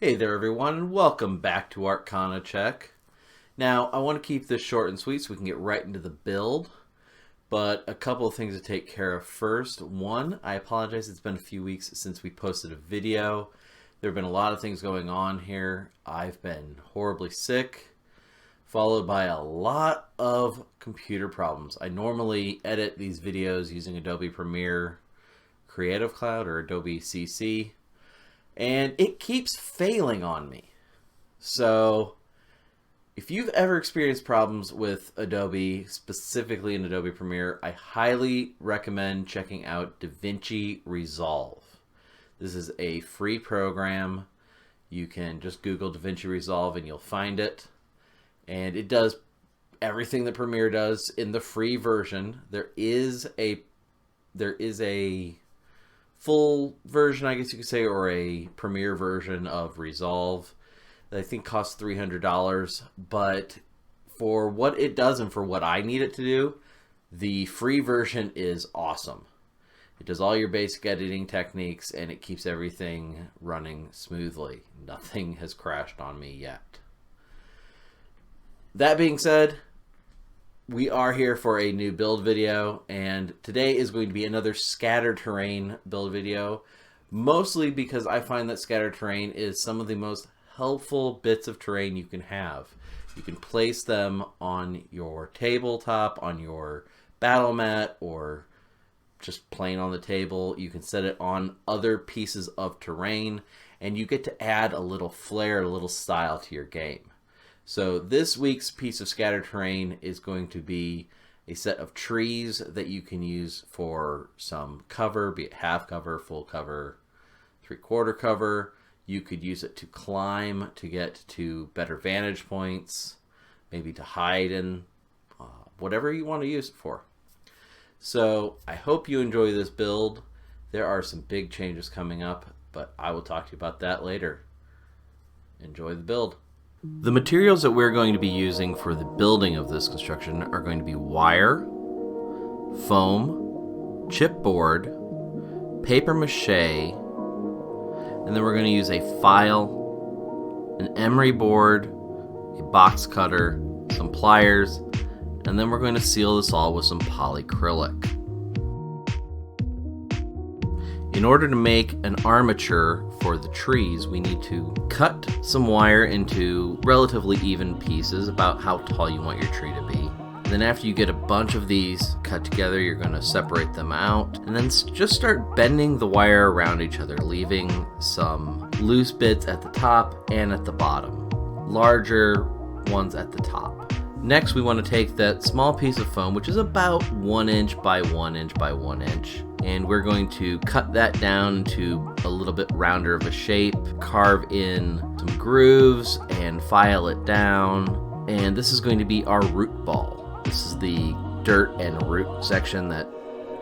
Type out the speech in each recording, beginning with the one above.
Hey there everyone, and welcome back to Arcana Check. Now, I want to keep this short and sweet so we can get right into the build, but a couple of things to take care of first. One, I apologize, it's been a few weeks since we posted a video. There have been a lot of things going on here. I've been horribly sick, followed by a lot of computer problems. I normally edit these videos using Adobe Premiere Creative Cloud or Adobe CC. And it keeps failing on me. So if you've ever experienced problems with Adobe, specifically in Adobe Premiere, I highly recommend checking out DaVinci Resolve. This is a free program. You can just Google DaVinci Resolve and you'll find it. And it does everything that Premiere does in the free version. There is a full version, I guess you could say, or a Premiere version of Resolve that I think costs $300. But for what it does and for what I need it to do, the free version is awesome. It does all your basic editing techniques and it keeps everything running smoothly. Nothing has crashed on me yet. That being said, we are here for a new build video, and today is going to be another scatter terrain build video, mostly because I find that scatter terrain is some of the most helpful bits of terrain you can have. You can place them on your tabletop, on your battle mat, or just plain on the table. You can set it on other pieces of terrain, and you get to add a little flair, a little style to your game. So this week's piece of scatter terrain is going to be a set of trees that you can use for some cover, be it half cover, full cover, 3/4 cover. You could use it to climb to get to better vantage points, maybe to hide in, whatever you want to use it for. So I hope you enjoy this build. There are some big changes coming up, but I will talk to you about that later. Enjoy the build. The materials that we're going to be using for the building of this construction are going to be wire, foam, chipboard, paper mache, and then we're going to use a file, an emery board, a box cutter, some pliers, and then we're going to seal this all with some polyacrylic. In order to make an armature for the trees, we need to cut some wire into relatively even pieces, about how tall you want your tree to be. Then after you get a bunch of these cut together, you're going to separate them out and then just start bending the wire around each other, leaving some loose bits at the top and at the bottom, larger ones at the top. Next, we want to take that small piece of foam, which is about 1 inch by 1 inch by 1 inch, and we're going to cut that down to a little bit rounder of a shape, carve in some grooves and file it down. And this is going to be our root ball. This is the dirt and root section that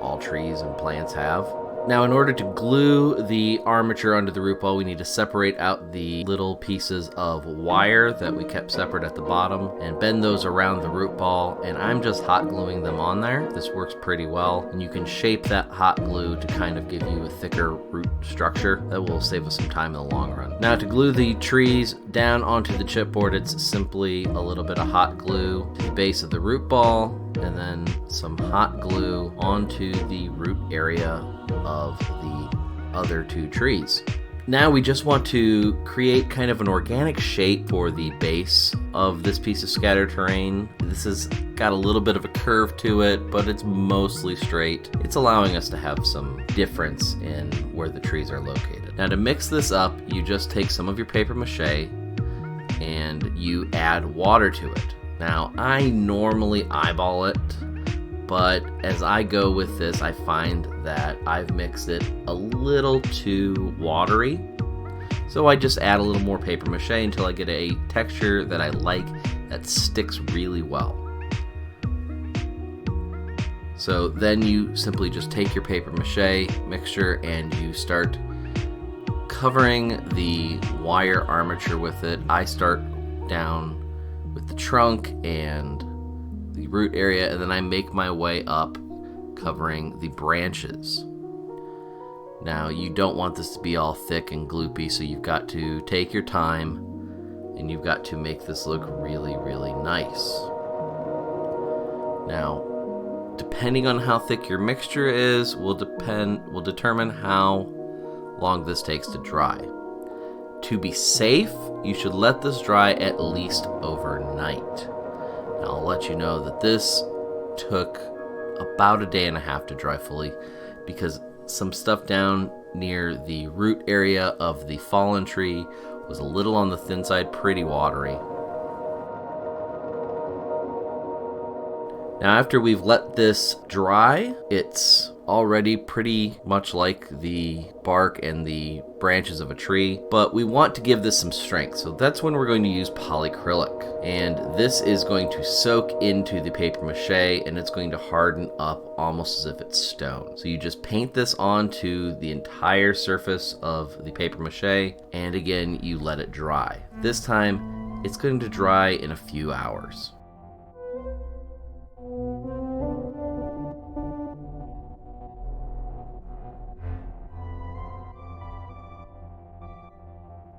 all trees and plants have. Now, in order to glue the armature onto the root ball, we need to separate out the little pieces of wire that we kept separate at the bottom and bend those around the root ball, and I'm just hot gluing them on there. This works pretty well, and you can shape that hot glue to kind of give you a thicker root structure. That will save us some time in the long run. Now, to glue the trees down onto the chipboard, it's simply a little bit of hot glue to the base of the root ball, and then some hot glue onto the root area of the other two trees. Now we just want to create kind of an organic shape for the base of this piece of scatter terrain. This has got a little bit of a curve to it, but it's mostly straight. It's allowing us to have some difference in where the trees are located. Now, to mix this up, you just take some of your paper mache and you add water to it. Now, I normally eyeball it, but as I go with this, I find that I've mixed it a little too watery. So I just add a little more paper mache until I get a texture that I like, that sticks really well. So then you simply just take your paper mache mixture and you start covering the wire armature with it. I start down with the trunk and the root area, and then I make my way up covering the branches. Now, you don't want this to be all thick and gloopy, so you've got to take your time and you've got to make this look really, really nice. Now, depending on how thick your mixture is will determine how long this takes to dry. To be safe, you should let this dry at least overnight. Now, I'll let you know that this took about a day and a half to dry fully because some stuff down near the root area of the fallen tree was a little on the thin side, pretty watery. Now, after we've let this dry, it's already pretty much like the bark and the branches of a tree, but we want to give this some strength. So that's when we're going to use polyacrylic. And this is going to soak into the paper mache and it's going to harden up almost as if it's stone. So you just paint this onto the entire surface of the paper mache, and again, you let it dry. This time, it's going to dry in a few hours.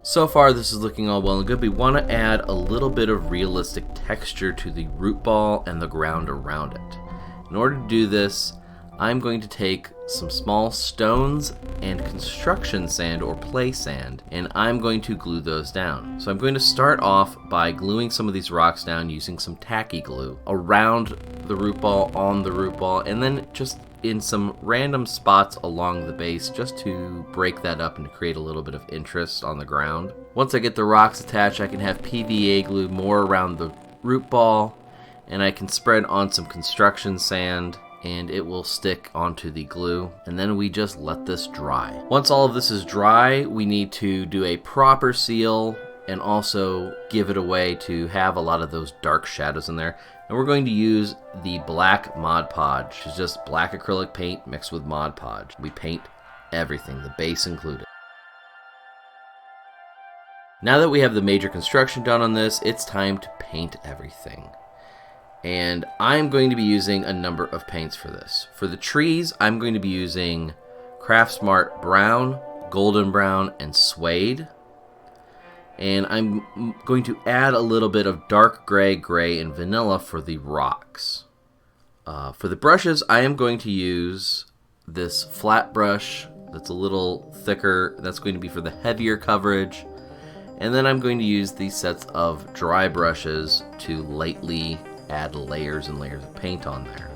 So far, this is looking all well and good. We want to add a little bit of realistic texture to the root ball and the ground around it. In order to do this, I'm going to take some small stones and construction sand or play sand, and I'm going to glue those down. So I'm going to start off by gluing some of these rocks down using some tacky glue around the root ball, on the root ball, and then just in some random spots along the base just to break that up and to create a little bit of interest on the ground. Once I get the rocks attached, I can have PVA glue more around the root ball, and I can spread on some construction sand and it will stick onto the glue, and then we just let this dry. Once all of this is dry, we need to do a proper seal and also give it a way to have a lot of those dark shadows in there. And we're going to use the black Mod Podge, which is just black acrylic paint mixed with Mod Podge. We paint everything, the base included. Now that we have the major construction done on this, it's time to paint everything. And I'm going to be using a number of paints for this. For the trees, I'm going to be using Craftsmart Brown, Golden Brown, and Suede. And I'm going to add a little bit of dark gray, and vanilla for the rocks. For the brushes, I am going to use this flat brush that's a little thicker. That's going to be for the heavier coverage. And then I'm going to use these sets of dry brushes to lightly add layers and layers of paint on there.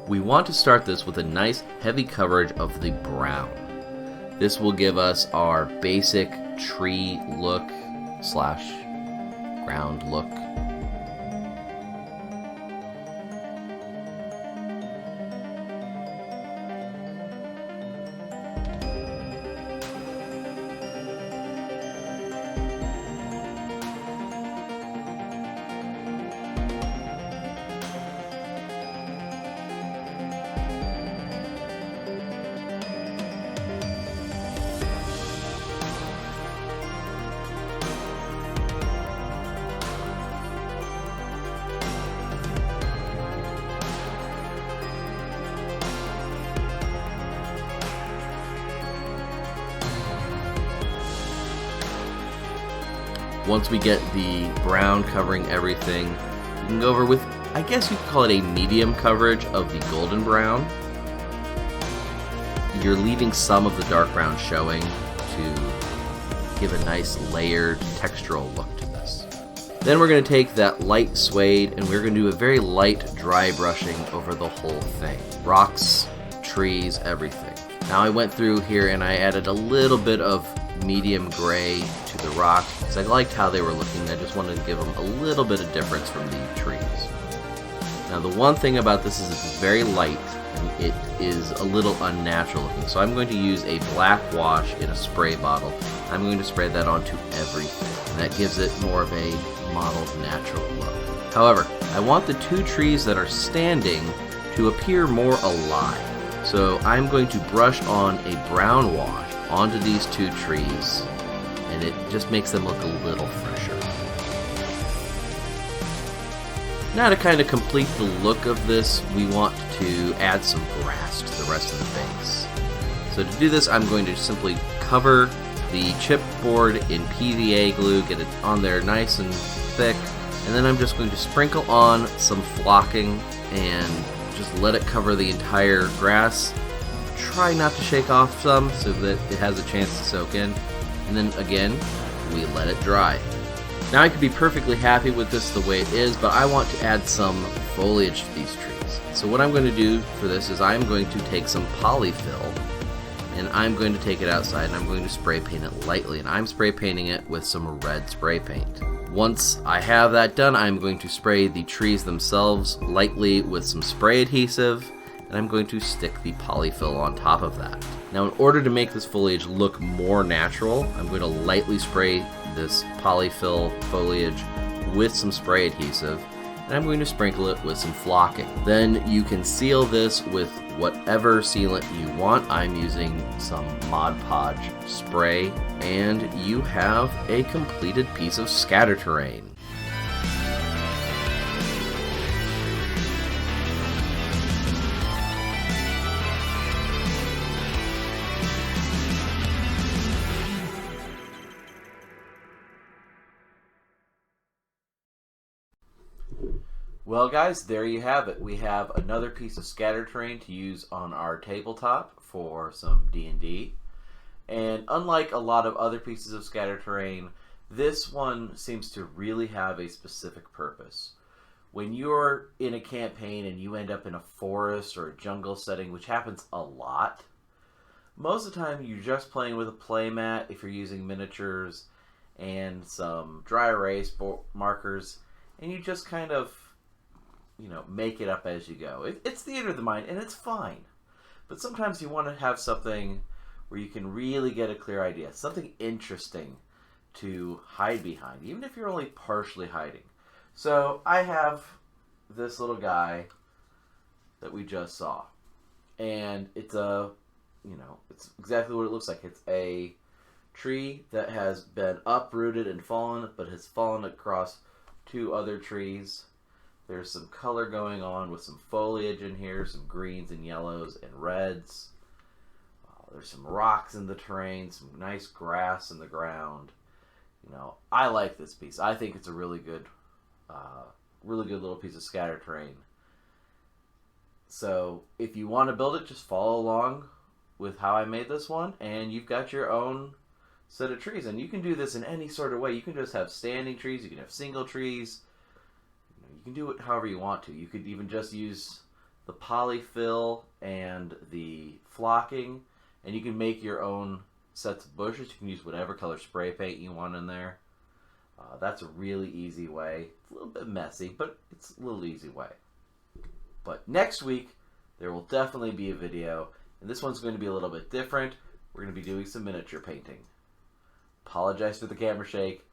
We want to start this with a nice heavy coverage of the brown. This will give us our basic tree look slash ground look. Once we get the brown covering everything, we can go over with, I guess you could call it a medium coverage of the golden brown. You're leaving some of the dark brown showing to give a nice layered textural look to this. Then we're going to take that light suede and we're going to do a very light dry brushing over the whole thing. Rocks, trees, everything. Now I went through here and I added a little bit of medium gray to the rock because I liked how they were looking. I just wanted to give them a little bit of difference from the trees. Now the one thing about this is it's very light and it is a little unnatural looking, so I'm going to use a black wash in a spray bottle. I'm going to spray that onto everything, and that gives it more of a modeled natural look. However, I want the two trees that are standing to appear more alive, so I'm going to brush on a brown wash onto these two trees, and it just makes them look a little fresher. Now to kind of complete the look of this, we want to add some grass to the rest of the base. So to do this, I'm going to simply cover the chipboard in PVA glue, get it on there nice and thick, and then I'm just going to sprinkle on some flocking and just let it cover the entire grass. Try not to shake off some so that it has a chance to soak in, and then again, we let it dry. Now I could be perfectly happy with this the way it is, but I want to add some foliage to these trees. So what I'm going to do for this is I'm going to take some polyfill and I'm going to take it outside and I'm going to spray paint it lightly, and I'm spray painting it with some red spray paint. Once I have that done, I'm going to spray the trees themselves lightly with some spray adhesive, and I'm going to stick the polyfill on top of that. Now in order to make this foliage look more natural, I'm going to lightly spray this polyfill foliage with some spray adhesive, and I'm going to sprinkle it with some flocking. Then you can seal this with whatever sealant you want. I'm using some Mod Podge spray, and you have a completed piece of scatter terrain. Well guys, there you have it. We have another piece of scatter terrain to use on our tabletop for some D&D. And unlike a lot of other pieces of scatter terrain, this one seems to really have a specific purpose. When you're in a campaign and you end up in a forest or a jungle setting, which happens a lot, most of the time you're just playing with a playmat if you're using miniatures and some dry erase markers, and you just kind of make it up as you go. It's theater of the mind, and it's fine. But sometimes you want to have something where you can really get a clear idea, something interesting to hide behind, even if you're only partially hiding. So I have this little guy that we just saw, and it's it's exactly what it looks like. It's a tree that has been uprooted and fallen, but has fallen across two other trees. There's some color going on with some foliage in here, some greens and yellows and reds. There's some rocks in the terrain, some nice grass in the ground. I like this piece. I think it's a really good little piece of scatter terrain. So if you want to build it, just follow along with how I made this one, and you've got your own set of trees. And you can do this in any sort of way. You can just have standing trees. You can have single trees. You can do it however you want to. You could even just use the polyfill and the flocking, and you can make your own sets of bushes. You can use whatever color spray paint you want in there. That's a really easy way. It's a little bit messy, but it's a little easy way. But next week, there will definitely be a video, and this one's going to be a little bit different. We're going to be doing some miniature painting. Apologize for the camera shake.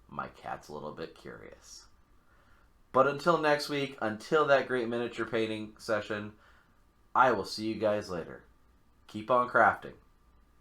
My cat's a little bit curious. But until next week, until that great miniature painting session, I will see you guys later. Keep on crafting.